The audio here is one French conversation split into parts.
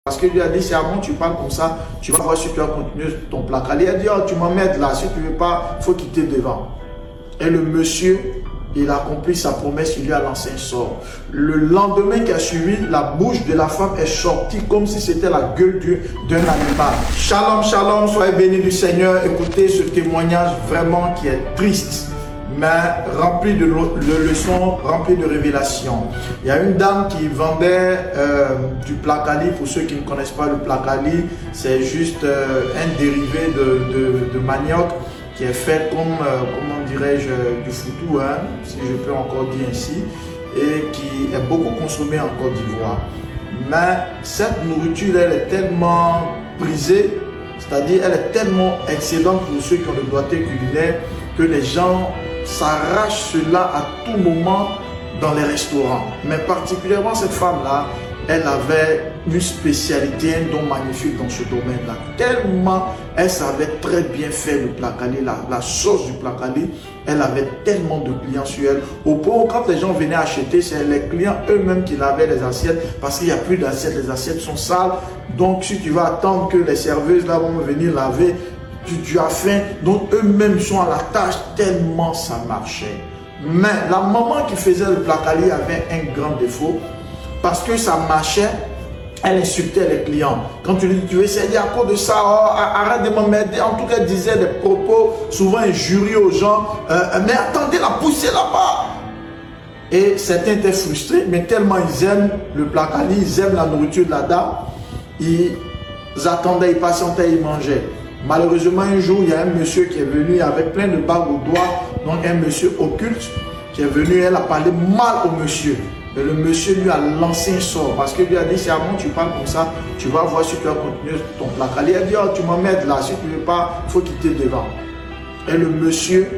Parce que lui a dit, c'est avant tu parles comme ça, tu vas voir si tu vas continuer ton placard. Il a dit, oh, tu m'emmènes là, si tu ne veux pas, il faut quitter devant. Et le monsieur, il a accompli sa promesse, il lui a lancé un sort. Le lendemain qui a suivi, la bouche de la femme est sortie comme si c'était la gueule d'un animal. Shalom, shalom, soyez bénis du Seigneur. Écoutez ce témoignage vraiment qui est triste, mais rempli de leçons, rempli de révélations. Il y a une dame qui vendait du placali. Pour ceux qui ne connaissent pas le placali, c'est juste un dérivé de manioc qui est fait comme, comment dirais-je, du foutou, hein, si je peux encore dire ainsi, et qui est beaucoup consommé en Côte d'Ivoire. Mais cette nourriture, elle est tellement brisée, c'est-à-dire elle est tellement excédente pour ceux qui ont le doigté culinaire, que les gens s'arrachent cela à tout moment dans les restaurants. Mais particulièrement cette femme-là, elle avait une spécialité, un don magnifique dans ce domaine-là. Tellement elle savait très bien faire le placali, la sauce du placali, elle avait tellement de clients sur elle. Au point où quand les gens venaient acheter, c'est les clients eux-mêmes qui lavaient les assiettes parce qu'il n'y a plus d'assiettes, les assiettes sont sales. Donc si tu vas attendre que les serveuses là vont venir laver, tu as faim. Donc eux-mêmes sont à la tâche tellement ça marchait. Mais la maman qui faisait le placali avait un grand défaut. Parce que ça marchait, elle insultait les clients. Quand tu lui dis, tu veux essayer à cause de ça, oh, arrête de m'emmerder. En tout cas, elle disait des propos souvent injurieux aux gens. Mais attendez, la poussée là-bas. Et certains étaient frustrés, mais tellement ils aiment le placali, ils aiment la nourriture de la dame. Ils attendaient, ils patientaient, ils mangeaient. Malheureusement, un jour, il y a un monsieur qui est venu avec plein de bagues au doigt. Donc, un monsieur occulte qui est venu, elle a parlé mal au monsieur. Et le monsieur lui a lancé un sort parce qu'il lui a dit, c'est avant tu parles comme ça, tu vas voir si tu vas continuer ton placard. Il a dit, oh, tu m'emmènes là, si tu ne veux pas, il faut quitter devant. Et le monsieur,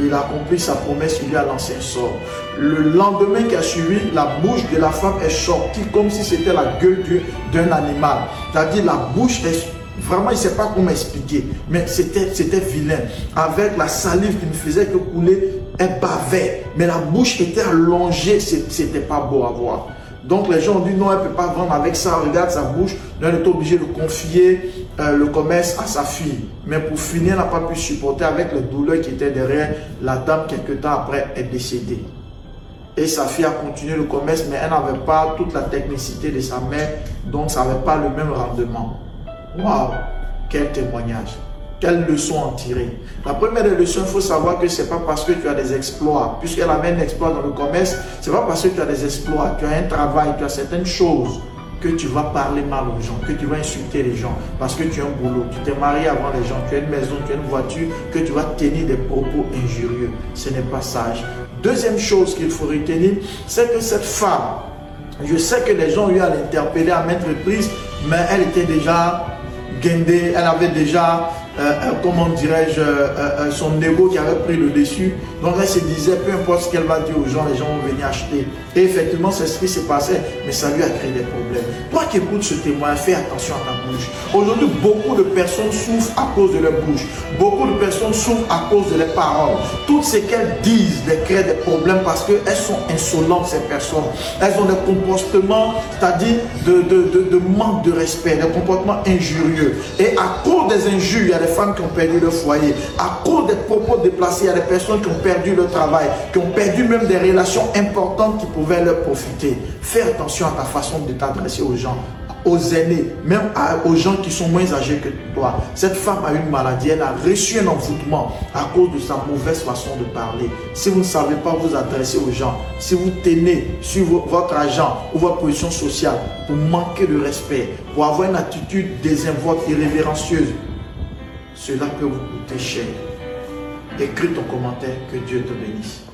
il a accompli sa promesse, il lui a lancé un sort. Le lendemain qui a suivi, la bouche de la femme est sortie comme si c'était la gueule d'un animal. C'est-à-dire la bouche est... Vraiment, il ne sait pas comment expliquer, mais c'était vilain. Avec la salive qui ne faisait que couler, elle bavait. Mais la bouche était allongée, c'était pas beau à voir. Donc les gens ont dit non, elle ne peut pas vendre avec ça. Regarde sa bouche. Elle est obligée de confier le commerce à sa fille. Mais pour finir, elle n'a pas pu supporter avec les douleurs qui étaient derrière. La dame, quelques temps après, est décédée. Et sa fille a continué le commerce, mais elle n'avait pas toute la technicité de sa mère, donc ça n'avait pas le même rendement. Waouh, quel témoignage, quelle leçon en tirer. La première des leçons, il faut savoir que ce n'est pas parce que tu as des exploits, puisqu'elle avait un exploit dans le commerce, ce n'est pas parce que tu as des exploits, tu as un travail, tu as certaines choses que tu vas parler mal aux gens, que tu vas insulter les gens, parce que tu as un boulot, tu t'es marié avant les gens, tu as une maison, tu as une voiture, que tu vas tenir des propos injurieux. Ce n'est pas sage. Deuxième chose qu'il faut retenir, c'est que cette femme, je sais que les gens ont eu à l'interpeller à maintes reprises, mais elle était déjà guindée, elle avait déjà, comment dirais-je, son ego qui avait pris le dessus. Donc elle se disait, peu importe ce qu'elle va dire aux gens, les gens vont venir acheter. Et effectivement, c'est ce qui s'est passé, mais ça lui a créé des problèmes. Toi qui écoutes ce témoin, fais attention à ta bouche. Aujourd'hui, beaucoup de personnes souffrent à cause de leur bouche. Beaucoup de personnes souffrent à cause de leurs paroles. Tout ce qu'elles disent les crée des problèmes parce qu'elles sont insolentes, ces personnes. Elles ont des comportements, c'est-à-dire de manque de respect, des comportements injurieux. Et à cause des injures, il y a des femmes qui ont perdu leur foyer. À cause des propos déplacés, il y a des personnes qui ont perdu leur travail, qui ont perdu même des relations importantes qui pouvaient leur profiter. Fais attention à ta façon de t'adresser aux gens, aux aînés, même aux gens qui sont moins âgés que toi. Cette femme a une maladie, elle a reçu un envoûtement à cause de sa mauvaise façon de parler. Si vous ne savez pas vous adresser aux gens, si vous tenez sur votre argent ou votre position sociale pour manquer de respect, pour avoir une attitude désinvolte, irrévérencieuse, cela peut vous coûter cher. Écris ton commentaire, que Dieu te bénisse.